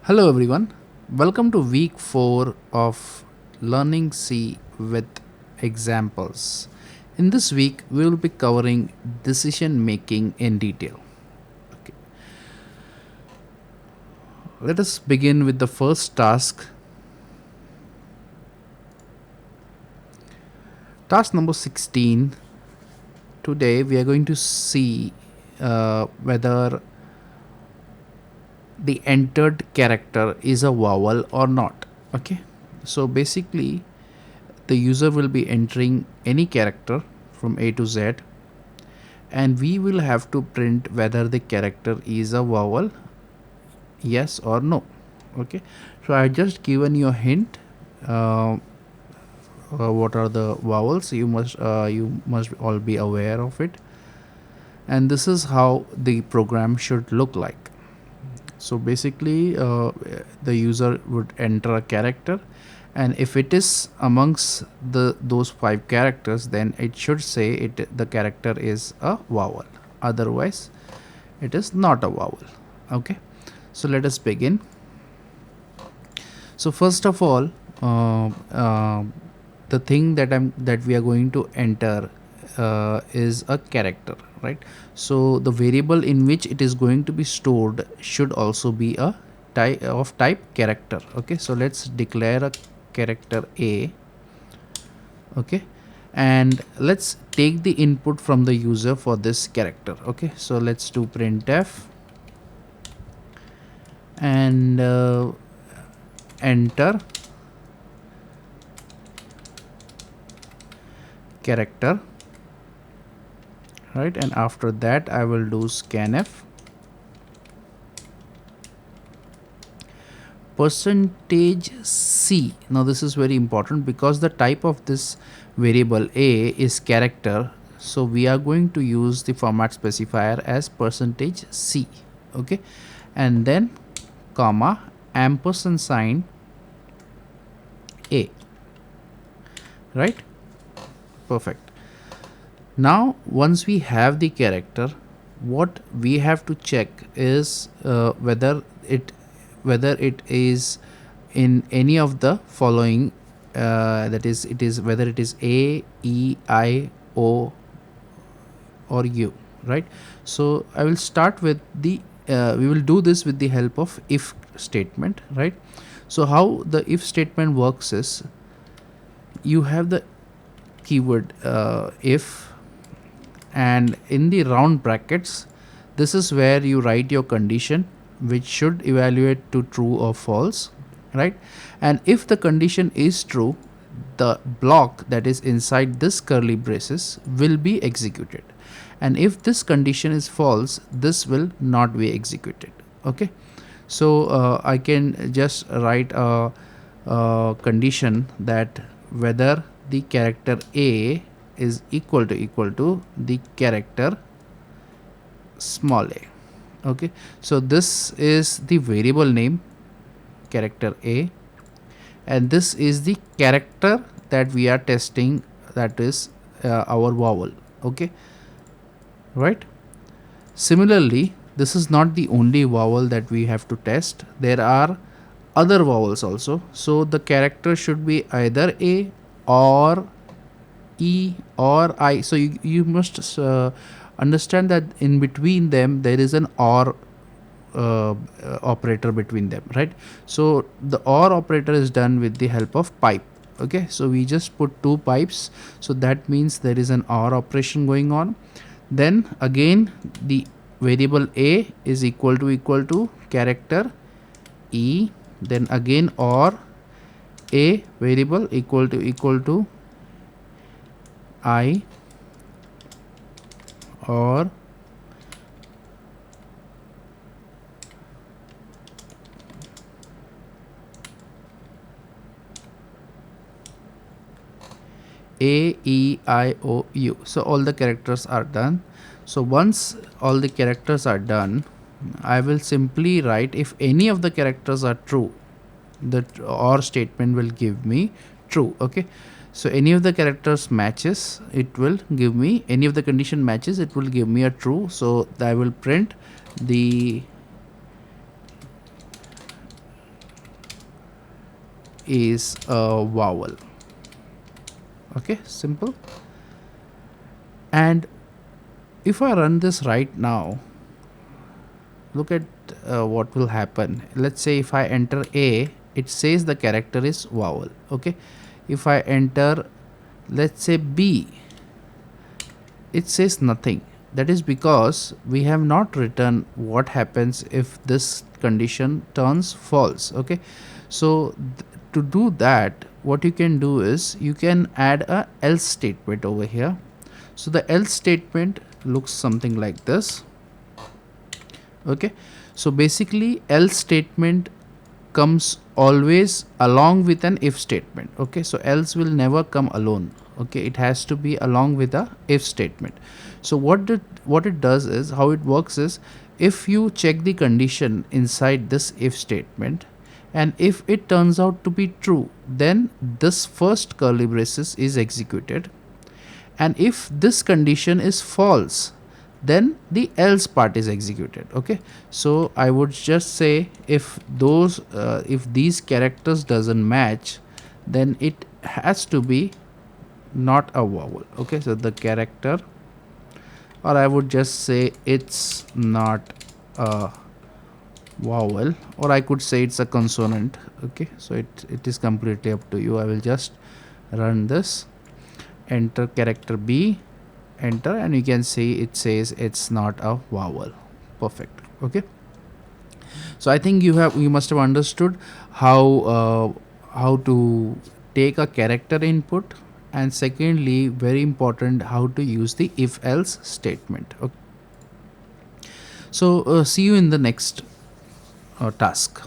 Hello everyone, welcome to week 4 of Learning C with examples. In this week, we will be covering decision making in detail. Okay. Let us begin with the first task. Task number 16. Today, we are going to see whether the entered character is a vowel or not. Okay, so basically the user will be entering any character from A to Z, and we will have to print whether the character is a vowel, yes or no. Okay, so I just given you a hint. What are the vowels? You must all be aware of it, and this is how the program should look like. So basically the user would enter a character, and if it is amongst those 5 characters, then it should say the character is a vowel, otherwise it is not a vowel. Okay, so let us begin. So first of all, the thing that we are going to enter is a character, right? So the variable in which it is going to be stored should also be a type character. Okay, so let's declare a character A. Okay, and let's take the input from the user for this character. Okay, so let's do printf and enter character, right? And after that I will do scanf %C. Now this is very important because the type of this variable A is character, so we are going to use the format specifier as %C. Okay, and then comma ampersand sign A, right? Perfect. Now once we have the character, what we have to check is whether it is in any of the following, that is, it is whether it is A, E, I, O or U, right? So I will start with the we will do this with the help of if statement, right? So how the if statement works is, you have the keyword if, and in the round brackets, this is where you write your condition, which should evaluate to true or false, right? And if the condition is true, the block that is inside this curly braces will be executed, and if this condition is false, this will not be executed. Okay, so I can just write a condition that whether the character A is equal to the character small a. Okay, so this is the variable name character A, and this is the character that we are testing, that is our vowel. Okay, right? Similarly, this is not the only vowel that we have to test. There are other vowels also, so the character should be either A or E or I. So you must understand that in between them there is an or operator between them, right? So the or operator is done with the help of pipe. Okay, so we just put 2 pipes, so that means there is an or operation going on. Then again the variable A is equal to character E, then again or A variable equal to I or A, E, I, O, U. So all the characters are done. So once all the characters are done, I will simply write if any of the characters are true, the or statement will give me true. Okay, so any of the characters matches, it will give me, any of the condition matches, it will give me a true. So I will print the is a vowel. Okay, simple. And if I run this right now, look at what will happen. Let's say if I enter A, it says the character is vowel. Okay, if I enter, let's say B, it says nothing. That is because we have not written what happens if this condition turns false. Okay, so to do that, what you can do is you can add a else statement over here. So the else statement looks something like this. Okay, so basically else statement comes always along with an if statement. Okay, so else will never come alone. Okay, it has to be along with a if statement. So what it does is, how it works is, if you check the condition inside this if statement, and if it turns out to be true, then this first curly braces is executed, and if this condition is false, then the else part is executed. Okay, so I would just say if these characters doesn't match, then it has to be not a vowel. Okay, so the character, or I would just say it's not a vowel, or I could say it's a consonant. Okay, so it is completely up to you. I will just run this, enter character B, enter, and you can see it says it's not a vowel. Perfect. Okay, so I think you must have understood how to take a character input, and secondly, very important, how to use the if else statement. Okay. So see you in the next task.